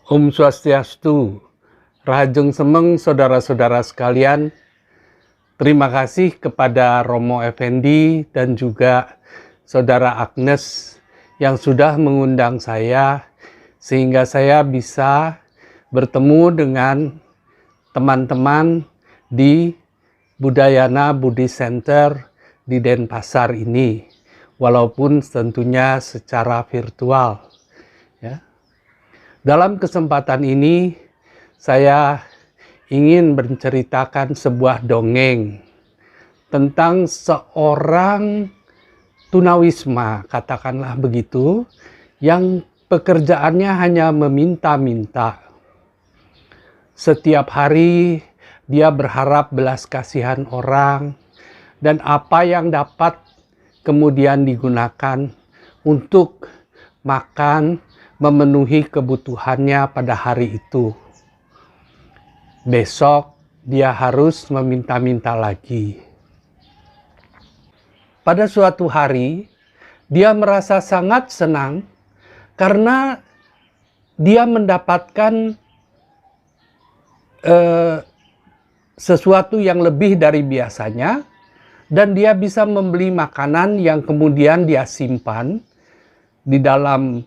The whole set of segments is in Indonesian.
Om Swastiastu, Rahajeng Semeng, saudara-saudara sekalian. Terima kasih kepada Romo Effendi dan juga saudara Agnes yang sudah mengundang saya sehingga saya bisa bertemu dengan teman-teman di Budayana Buddhist Center di Denpasar ini, walaupun tentunya secara virtual. Ya. Dalam kesempatan ini, saya ingin menceritakan sebuah dongeng tentang seorang tunawisma, katakanlah begitu, yang pekerjaannya hanya meminta-minta. Setiap hari dia berharap belas kasihan orang, dan apa yang dapat kemudian digunakan untuk makan, memenuhi kebutuhannya pada hari itu. Besok dia harus meminta-minta lagi. Pada suatu hari, dia merasa sangat senang karena dia mendapatkan sesuatu yang lebih dari biasanya, dan dia bisa membeli makanan yang kemudian dia simpan di dalam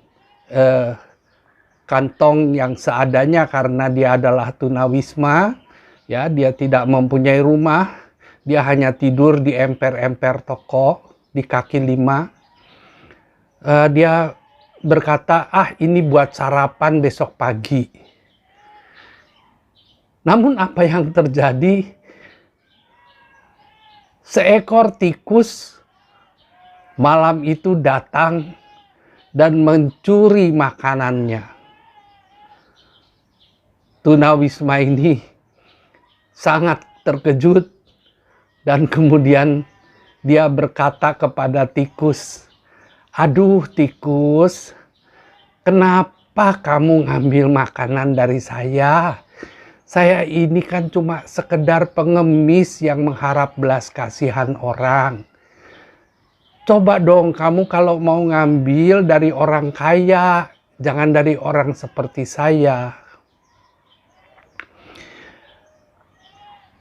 kantong yang seadanya karena dia adalah tunawisma. Ya, dia tidak mempunyai rumah, dia hanya tidur di emper-emper toko di kaki lima. Dia berkata, ini buat sarapan besok pagi. Namun apa yang terjadi? Seekor tikus malam itu datang dan mencuri makanannya. Tunawisma ini sangat terkejut dan kemudian dia berkata kepada tikus, "Aduh tikus, kenapa kamu ngambil makanan dari saya? Saya ini kan cuma sekedar pengemis yang mengharap belas kasihan orang. Coba dong kamu kalau mau ngambil dari orang kaya, jangan dari orang seperti saya."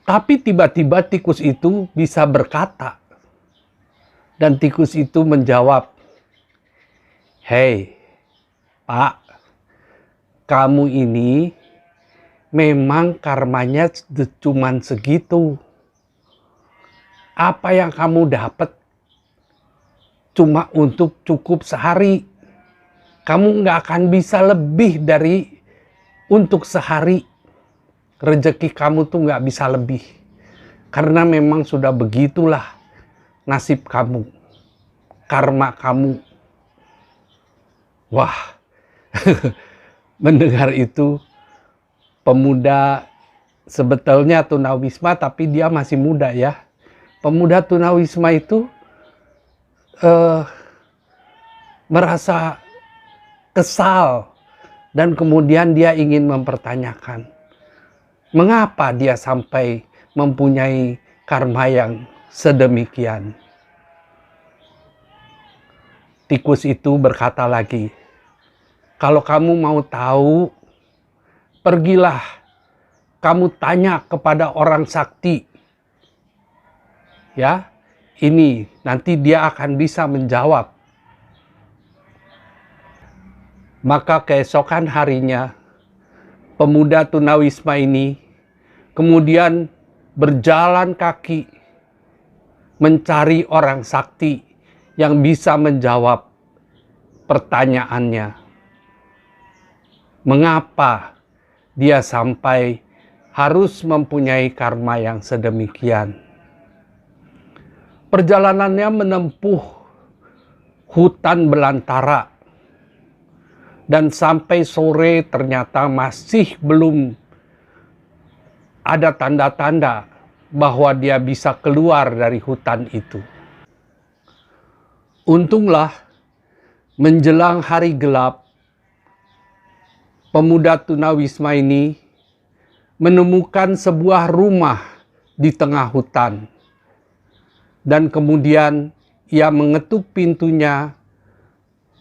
Tapi tiba-tiba tikus itu bisa berkata. Dan tikus itu menjawab, "Hei, Pak, kamu ini memang karmanya cuman segitu. Apa yang kamu dapat cuma untuk cukup sehari. Kamu nggak akan bisa lebih dari untuk sehari. Rezeki kamu tuh nggak bisa lebih. Karena memang sudah begitulah nasib kamu. Karma kamu." Wah, mendengar itu, pemuda sebetulnya tunawisma tapi dia masih muda ya. Pemuda tunawisma itu merasa kesal dan kemudian dia ingin mempertanyakan mengapa dia sampai mempunyai karma yang sedemikian. Tikus itu berkata lagi, "Kalau kamu mau tahu, pergilah kamu tanya kepada orang sakti. Ya, ini nanti dia akan bisa menjawab." Maka keesokan harinya, pemuda tunawisma ini kemudian berjalan kaki mencari orang sakti yang bisa menjawab pertanyaannya. Mengapa dia sampai harus mempunyai karma yang sedemikian? Perjalanannya menempuh hutan belantara. Dan sampai sore ternyata masih belum ada tanda-tanda bahwa dia bisa keluar dari hutan itu. Untunglah menjelang hari gelap, pemuda tunawisma ini menemukan sebuah rumah di tengah hutan. Dan kemudian ia mengetuk pintunya,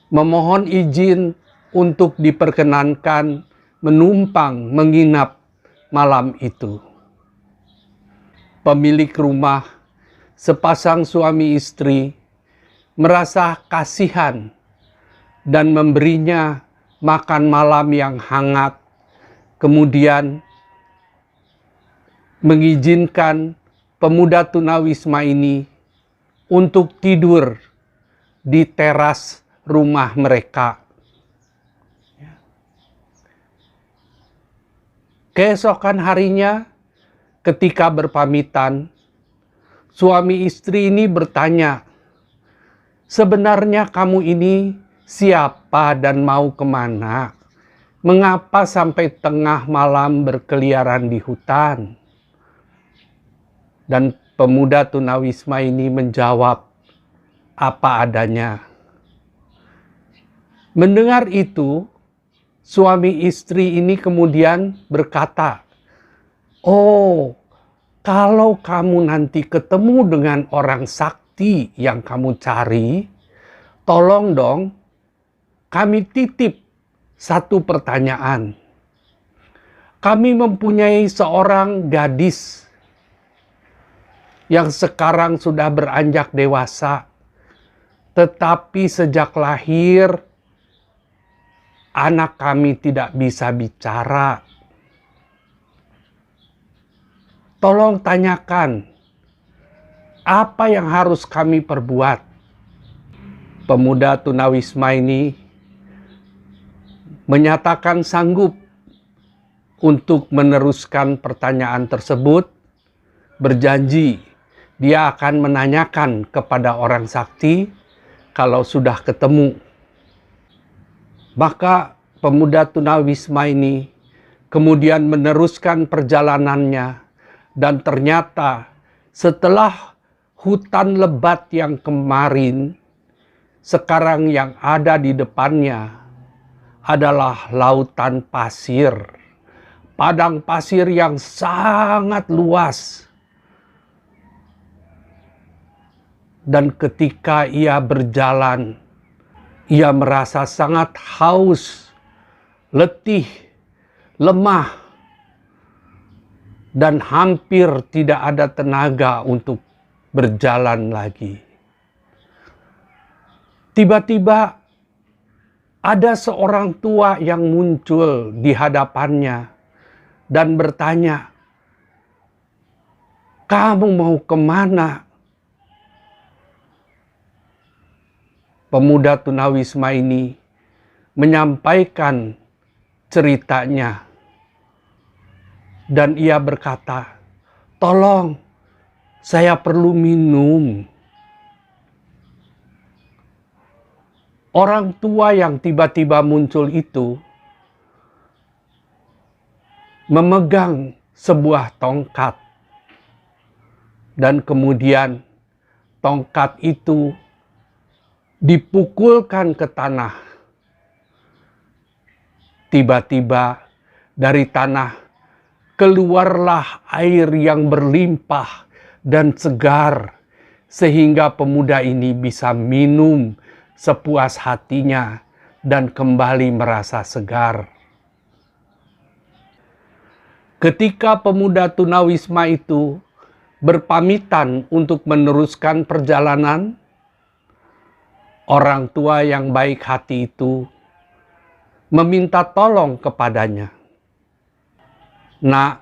memohon izin untuk diperkenankan menumpang menginap malam itu. Pemilik rumah, sepasang suami istri, merasa kasihan dan memberinya makan malam yang hangat, kemudian mengizinkan pemuda tunawisma ini untuk tidur di teras rumah mereka. Keesokan harinya, ketika berpamitan, suami istri ini bertanya, "Sebenarnya kamu ini siapa dan mau kemana? Mengapa sampai tengah malam berkeliaran di hutan?" Dan pemuda tunawisma ini menjawab apa adanya. Mendengar itu, suami istri ini kemudian berkata, "Oh, kalau kamu nanti ketemu dengan orang sakti yang kamu cari, tolong dong kami titip satu pertanyaan. Kami mempunyai seorang gadis yang sekarang sudah beranjak dewasa, tetapi sejak lahir anak kami tidak bisa bicara. Tolong tanyakan, apa yang harus kami perbuat?" Pemuda tunawisma ini menyatakan sanggup untuk meneruskan pertanyaan tersebut, berjanji dia akan menanyakan kepada orang sakti kalau sudah ketemu. Maka pemuda tunawisma ini kemudian meneruskan perjalanannya, dan ternyata setelah hutan lebat yang kemarin, sekarang yang ada di depannya adalah lautan pasir, padang pasir yang sangat luas. Dan ketika ia berjalan, ia merasa sangat haus, letih, lemah, dan hampir tidak ada tenaga untuk berjalan lagi. Tiba-tiba ada seorang tua yang muncul di hadapannya dan bertanya, "Kamu mau kemana?" Pemuda tunawisma ini menyampaikan ceritanya, dan ia berkata, "Tolong, saya perlu minum." Orang tua yang tiba-tiba muncul itu memegang sebuah tongkat, dan kemudian tongkat itu dipukulkan ke tanah. Tiba-tiba dari tanah keluarlah air yang berlimpah dan segar, sehingga pemuda ini bisa minum sepuas hatinya dan kembali merasa segar. Ketika pemuda tunawisma itu berpamitan untuk meneruskan perjalanan, orang tua yang baik hati itu meminta tolong kepadanya. "Nak,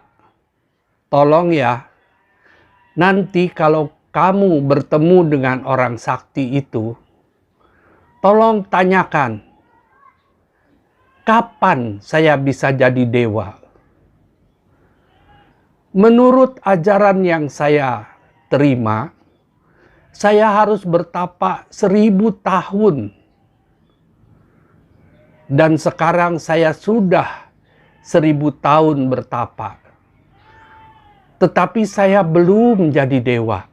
tolong ya, nanti kalau kamu bertemu dengan orang sakti itu, tolong tanyakan, kapan saya bisa jadi dewa? Menurut ajaran yang saya terima, saya harus bertapa 1000 tahun. Dan sekarang saya sudah 1000 tahun bertapa. Tetapi saya belum jadi dewa.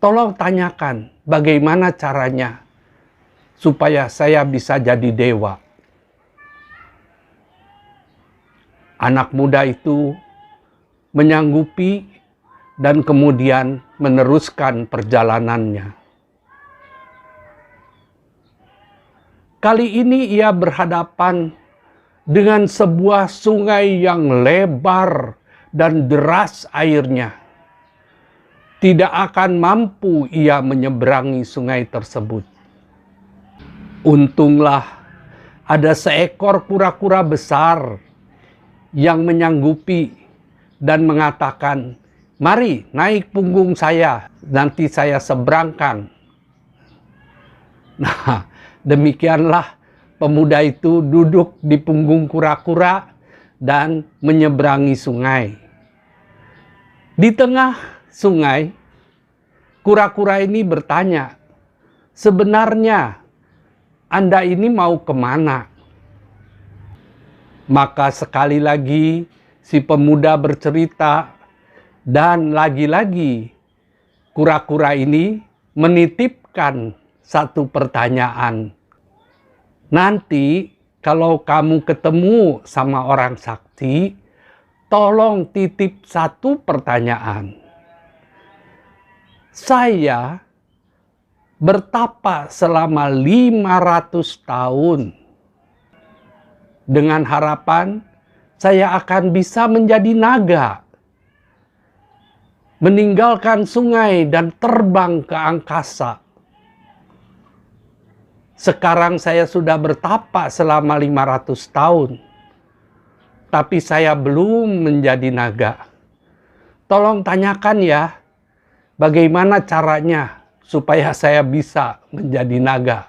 Tolong tanyakan bagaimana caranya supaya saya bisa jadi dewa." Anak muda itu menyanggupi dan kemudian meneruskan perjalanannya. Kali ini ia berhadapan dengan sebuah sungai yang lebar dan deras airnya. Tidak akan mampu ia menyeberangi sungai tersebut. Untunglah ada seekor kura-kura besar yang menyanggupi dan mengatakan, "Mari naik punggung saya, nanti saya seberangkan." Nah, demikianlah pemuda itu duduk di punggung kura-kura dan menyeberangi sungai. Di tengah sungai, kura-kura ini bertanya, "Sebenarnya Anda ini mau kemana?" Maka sekali lagi si pemuda bercerita, dan lagi-lagi kura-kura ini menitipkan satu pertanyaan. "Nanti kalau kamu ketemu sama orang sakti, tolong titip satu pertanyaan. Saya bertapa selama 500 tahun. Dengan harapan saya akan bisa menjadi naga, meninggalkan sungai dan terbang ke angkasa. Sekarang saya sudah bertapa selama 500 tahun, tapi saya belum menjadi naga. Tolong tanyakan ya, bagaimana caranya supaya saya bisa menjadi naga."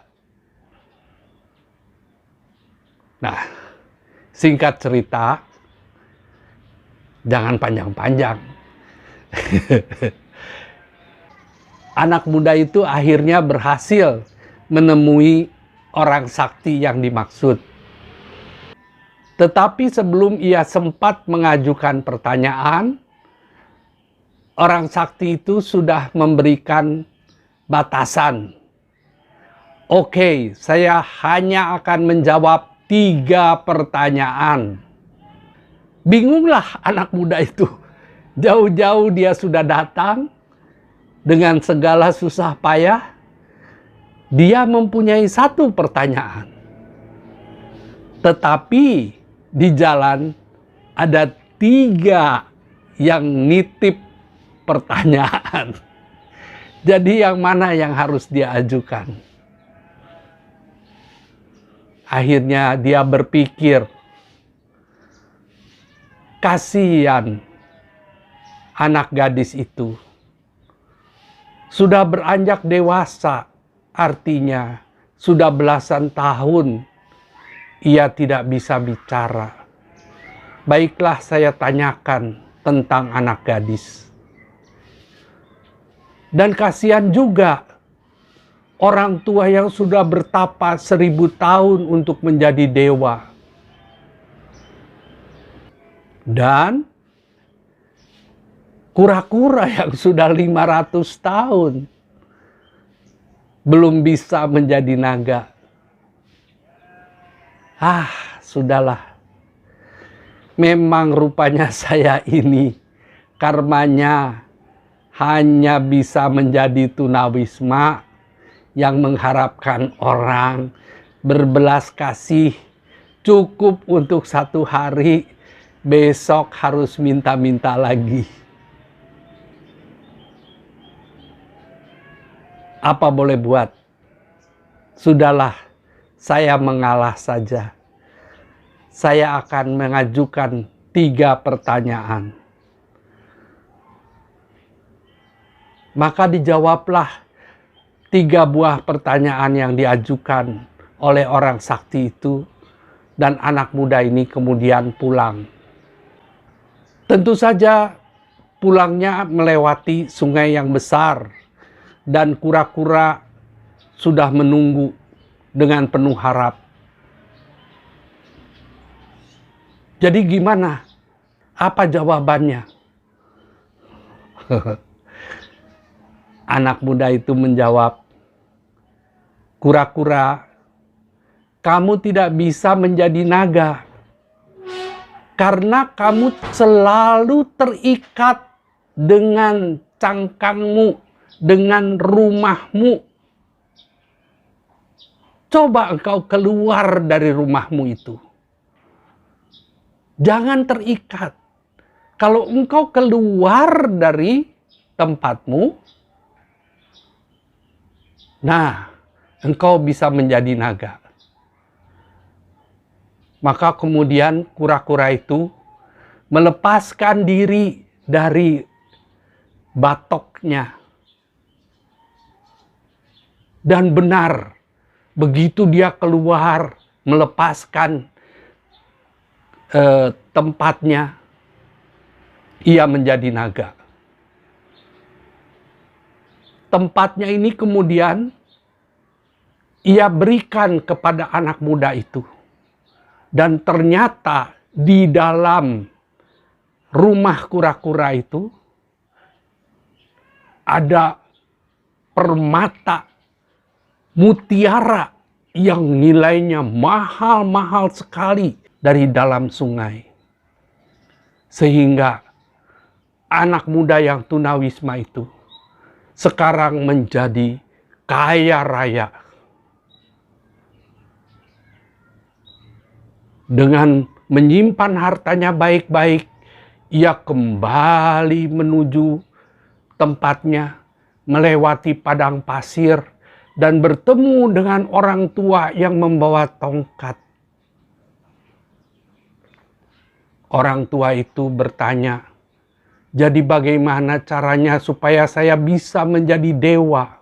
Nah, singkat cerita, jangan panjang-panjang. Anak muda itu akhirnya berhasil menemui orang sakti yang dimaksud. Tetapi sebelum ia sempat mengajukan pertanyaan, orang sakti itu sudah memberikan batasan. "Oke, saya hanya akan menjawab 3 pertanyaan." Bingunglah anak muda itu. Jauh-jauh dia sudah datang dengan segala susah payah. Dia mempunyai 1 pertanyaan. Tetapi di jalan ada 3 yang nitip pertanyaan. Jadi yang mana yang harus dia ajukan? Akhirnya dia berpikir, kasihan anak gadis itu. Sudah beranjak dewasa, artinya sudah belasan tahun ia tidak bisa bicara. Baiklah saya tanyakan tentang anak gadis. Dan kasihan juga orang tua yang sudah bertapa 1000 tahun untuk menjadi dewa. Dan kura-kura yang sudah 500 tahun belum bisa menjadi naga. Sudahlah. Memang rupanya saya ini karmanya hanya bisa menjadi tunawisma yang mengharapkan orang berbelas kasih cukup untuk 1 hari, besok harus minta-minta lagi. Apa boleh buat? Sudahlah, saya mengalah saja. Saya akan mengajukan 3 pertanyaan. Maka dijawablah 3 buah pertanyaan yang diajukan oleh orang sakti itu, dan anak muda ini kemudian pulang. Tentu saja pulangnya melewati sungai yang besar, dan kura-kura sudah menunggu dengan penuh harap. Jadi gimana? Apa jawabannya? Anak muda itu menjawab, "Kura-kura, kamu tidak bisa menjadi naga karena kamu selalu terikat dengan cangkangmu, dengan rumahmu. Coba engkau keluar dari rumahmu itu. Jangan terikat. Kalau engkau keluar dari tempatmu, nah, engkau bisa menjadi naga. Maka kemudian kura-kura itu melepaskan diri dari batoknya. Dan benar, begitu dia keluar melepaskan tempatnya, ia menjadi naga. Tempatnya ini kemudian ia berikan kepada anak muda itu. Dan ternyata di dalam rumah kura-kura itu ada permata mutiara yang nilainya mahal-mahal sekali dari dalam sungai. Sehingga anak muda yang tunawisma itu sekarang menjadi kaya raya. Dengan menyimpan hartanya baik-baik, ia kembali menuju tempatnya, melewati padang pasir, dan bertemu dengan orang tua yang membawa tongkat. Orang tua itu bertanya, "Jadi bagaimana caranya supaya saya bisa menjadi dewa?"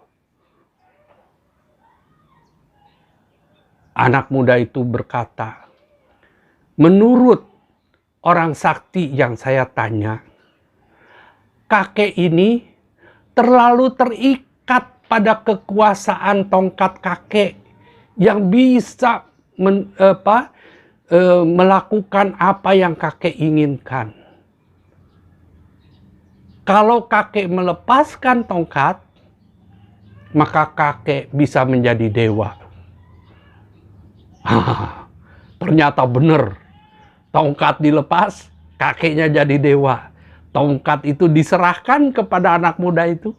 Anak muda itu berkata, "Menurut orang sakti yang saya tanya, kakek ini terlalu terikat pada kekuasaan tongkat kakek yang bisa melakukan apa yang kakek inginkan. Kalau kakek melepaskan tongkat, maka kakek bisa menjadi dewa." Ternyata benar. Tongkat dilepas, kakeknya jadi dewa. Tongkat itu diserahkan kepada anak muda itu.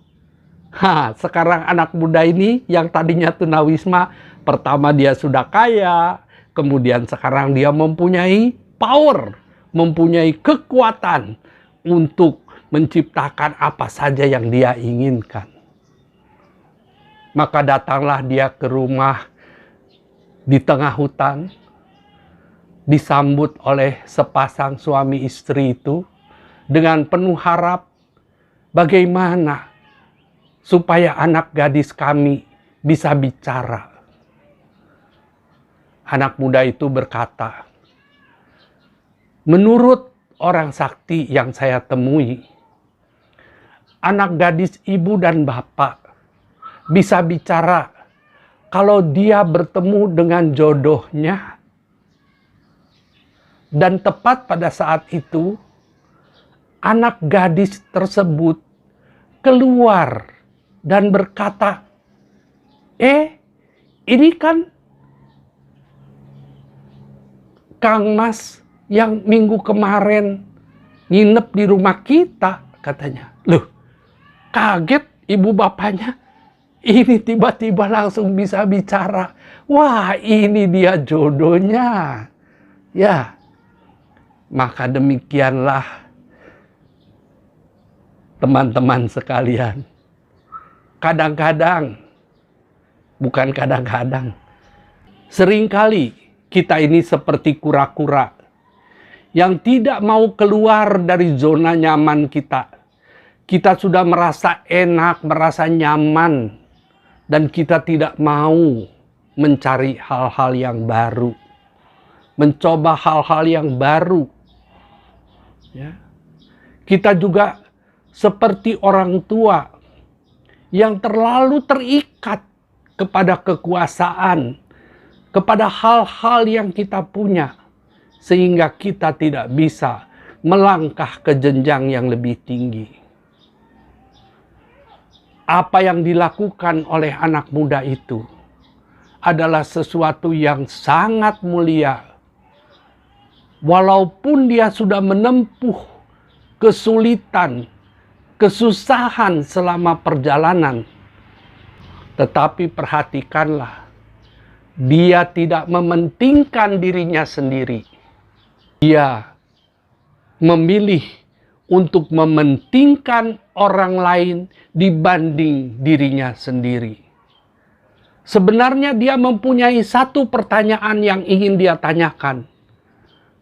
Sekarang anak muda ini yang tadinya tunawisma, pertama dia sudah kaya, kemudian sekarang dia mempunyai power, mempunyai kekuatan untuk menciptakan apa saja yang dia inginkan. Maka datanglah dia ke rumah di tengah hutan, disambut oleh sepasang suami istri itu dengan penuh harap, bagaimana supaya anak gadis kami bisa bicara. Anak muda itu berkata, "Menurut orang sakti yang saya temui, anak gadis ibu dan bapak bisa bicara kalau dia bertemu dengan jodohnya. Dan tepat pada saat itu, anak gadis tersebut keluar dan berkata, ini kan Kang Mas yang minggu kemarin nginep di rumah kita," katanya. Loh, kaget ibu bapaknya. Ini tiba-tiba langsung bisa bicara. Wah, ini dia jodohnya. Ya, maka demikianlah teman-teman sekalian. Kadang-kadang, bukan kadang-kadang, seringkali kita ini seperti kura-kura yang tidak mau keluar dari zona nyaman kita. Kita sudah merasa enak, merasa nyaman, dan kita tidak mau mencari hal-hal yang baru, mencoba hal-hal yang baru. Ya. Kita juga seperti orang tua yang terlalu terikat kepada kekuasaan, kepada hal-hal yang kita punya, sehingga kita tidak bisa melangkah ke jenjang yang lebih tinggi. Apa yang dilakukan oleh anak muda itu adalah sesuatu yang sangat mulia. Walaupun dia sudah menempuh kesulitan, kesusahan selama perjalanan, tetapi perhatikanlah, dia tidak mementingkan dirinya sendiri. Dia memilih untuk mementingkan orang lain dibanding dirinya sendiri. Sebenarnya dia mempunyai satu pertanyaan yang ingin dia tanyakan,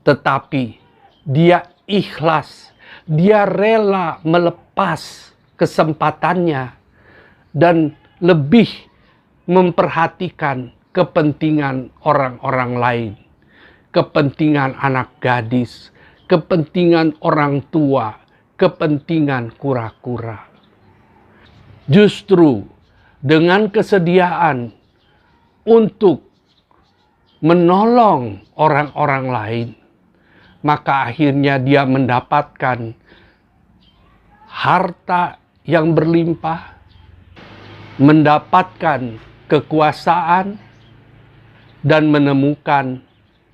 tetapi dia ikhlas, dia rela melepas kesempatannya dan lebih memperhatikan kepentingan orang-orang lain, kepentingan anak gadis, kepentingan orang tua, kepentingan kura-kura. Justru dengan kesediaan untuk menolong orang-orang lain, maka akhirnya dia mendapatkan harta yang berlimpah, mendapatkan kekuasaan, dan menemukan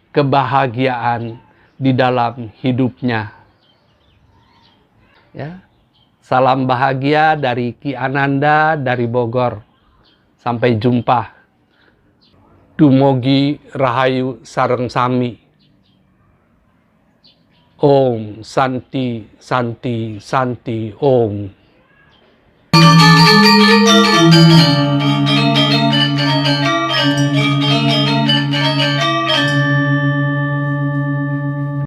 kebahagiaan di dalam hidupnya. Ya. Salam bahagia dari Ki Ananda dari Bogor. Sampai jumpa. Dumugi Rahayu Sareng Sami. Om Santi Santi Santi Om.